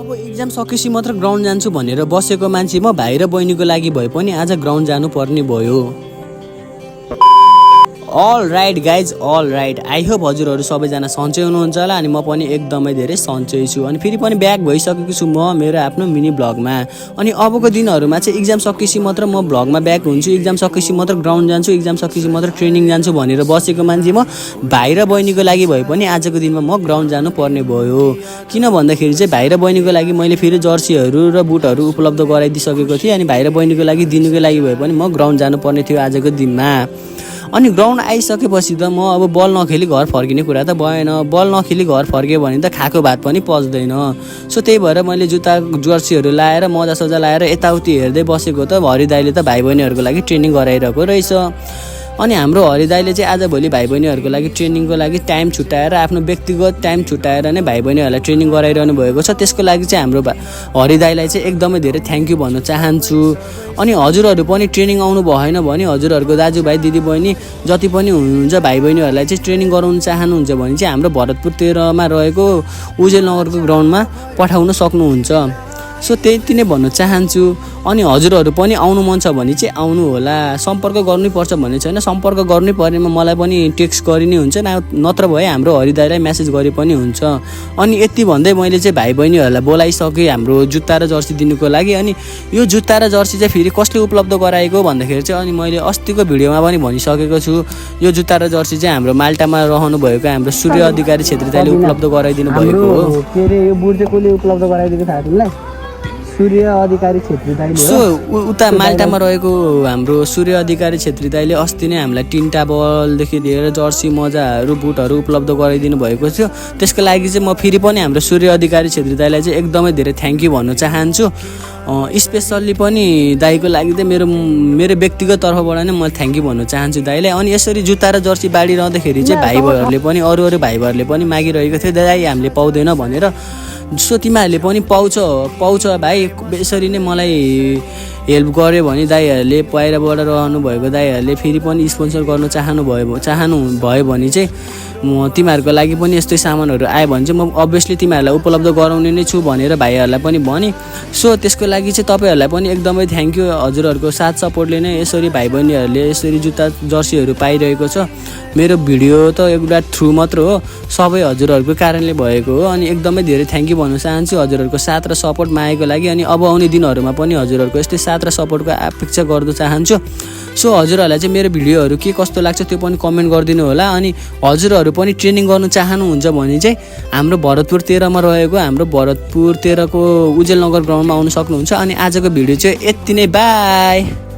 अब एक्जाम सकेपछि मात्र ग्राउन्ड जान्छु भनेर बसेको मान्छे म भाइ र बहिनीको लागि भए पनि आज ग्राउन्ड जानु पर्ने भयो। All right guys, all right. I hope हजुरहरू सबैजना सन्चै हुनुहुन्छ होला अनि म पनि एकदमै धेरै सन्चै छु। अनि फेरि पनि ब्याक भइसकेको छु म मेरो आफ्नो मिनी ब्लगमा। अनि अबको दिनहरूमा चाहिँ इक्जाम सकेपछि मात्र म ब्लगमा ब्याक हुन्छु, इक्जाम सकेपछि मात्र ग्राउन्ड जान्छु, इक्जाम सकेपछि मात्र ट्रेनिङ जान्छु भनेर बसेको मान्छे म भाइ र बहिनीको लागि भए पनि आजको दिनमा म ग्राउन्ड जानु पर्ने भयो। किन भन्दाखेरि चाहिँ भाइ र बहिनीको लागि मैले फेरि जर्सीहरू र बुटहरू उपलब्ध गराइदिइसकेको थिएँ। अनि भाइ र बहिनीको लागि दिनुको लागि भए पनि म ग्राउन्ड जानुपर्ने थियो आजको दिनमा। अनि ग्राउन्ड आइसकेपछि त म अब बल नखेली घर फर्किने कुरा त भएन। बल नखेली घर फर्क्यो भने त खाएको भात पनि पच्दैन। सो त्यही भएर मैले जुत्ता जर्सीहरू लाएर मजासजा लाएर यताउति हेर्दै बसेको त हरि दाइले त भाइ बहिनीहरूको लागि ट्रेनिङ गराइरहेको रहेछ। अनि हाम्रो हरि दाइले चाहिँ आजभोलि भाइ बहिनीहरूको लागि ट्रेनिङको लागि टाइम छुट्याएर आफ्नो व्यक्तिगत टाइम छुट्याएर नै भाइ बहिनीहरूलाई ट्रेनिङ गराइरहनु भएको छ। त्यसको लागि चाहिँ हाम्रो हरि दाइलाई चाहिँ एकदमै धेरै थ्याङ्क यू भन्न चाहन्छु। अनि हजुरहरू पनि ट्रेनिङ आउनु भएन भने हजुरहरूको दाजुभाइ दिदीबहिनी जति पनि हुनुहुन्छ भाइ बहिनीहरूलाई चाहिँ ट्रेनिङ गराउनु चाहनुहुन्छ भने चाहिँ हाम्रो भरतपुर 13मा रहेको उजेलनगरको ग्राउन्डमा पठाउन सक्नुहुन्छ। सो त्यति नै भन्न चाहन्छु। अनि हजुरहरू पनि आउनु मन छ भने चाहिँ आउनु होला। सम्पर्क गर्नै पर्छ भन्ने छैन, सम्पर्क गर्नै परेमा मलाई पनि टेक्स्ट गरि नै हुन्छ, नत्र भए हाम्रो हरि दाइलाई मेसेज गरे पनि हुन्छ। अनि यति भन्दै मैले चाहिँ भाइ बहिनीहरूलाई बोलाइसकेँ हाम्रो जुत्ता र जर्सी दिनुको लागि। अनि यो जुत्ता र जर्सी चाहिँ फेरि कसले उपलब्ध गराएको भन्दाखेरि चाहिँ अनि मैले अस्तिको भिडियोमा पनि भनिसकेको छु, यो जुत्ता र जर्सी चाहिँ हाम्रो माल्टामा रहनु भएको हाम्रो सूर्य अधिकारी छेत्री दाइले उपलब्ध गराइदिनु भएको हो। के अरे यो बुट चाहिँ कसले उपलब्ध गराइदिएको थाहा तिमीलाई? सूर्य अधिकारी छेत्री दाइले। सो उता माल्टामा रहेको हाम्रो सूर्य अधिकारी छेत्री दाइले अस्ति नै हामीलाई टिन्टा बलदेखि लिएर जर्सी मोजाहरू बुटहरू उपलब्ध गराइदिनु भएको थियो। त्यसको लागि चाहिँ म फेरि पनि हाम्रो सूर्य अधिकारी छेत्री दाइलाई चाहिँ एकदमै धेरै थ्याङ्क यू भन्न चाहन्छु। स्पेसल्ली पनि दाइको लागि चाहिँ मेरो व्यक्तिगत तर्फबाट नै म थ्याङ्क यू भन्न चाहन्छु दाइलाई। अनि यसरी जुत्ता र जर्सी बाँडिरहँदाखेरि चाहिँ भाइ भाइहरूले पनि अरू भाइ भाइहरूले पनि मागिरहेको थियो दाइ हामीले पाउँदैन भनेर। सो तिमीहरूले पनि पाउँछ भाइ, यसरी नै मलाई हेल्प गऱ्यो भने दाइहरूले बाहिरबाट रहनु भएको दाइहरूले फेरि पनि स्पोन्सर गर्न चाहनु भयो भने चाहिँ म तिमीहरूको लागि पनि यस्तै सामानहरू आयो भने चाहिँ म अभियसली तिमीहरूलाई उपलब्ध गराउने नै छु भनेर भाइहरूलाई पनि भने। सो त्यसको लागि चाहिँ तपाईँहरूलाई पनि एकदमै थ्याङ्क यू। हजुरहरूको साथ सपोर्टले नै यसरी भाइ बहिनीहरूले यसरी जुत्ता जर्सीहरू पाइरहेको छ। मेरो भिडियो त एउटा थ्रु मात्र हो, सबै हजुरहरूको कारणले भएको हो। अनि एकदमै धेरै थ्याङ्क यू भन्न चाहन्छु हजुरहरूको साथ र सपोर्ट मागेको लागि। अनि अब आउने दिनहरूमा पनि हजुरहरूको यस्तै साथ र सपोर्टको अपेक्षा गर्न चाहन्छु। सो हजुरहरूलाई चाहिँ मेरो भिडियोहरू के कस्तो लाग्छ त्यो पनि कमेन्ट गरिदिनु होला। अनि हजुरहरू पनि ट्रेनिङ गर्नु चाहनुहुन्छ भने चाहिँ हाम्रो भरतपुर 13मा रहेको हाम्रो भरतपुर 13को उजेलनगर ग्राउन्डमा आउनु सक्नुहुन्छ। अनि आजको भिडियो चाहिँ यति नै, बाई।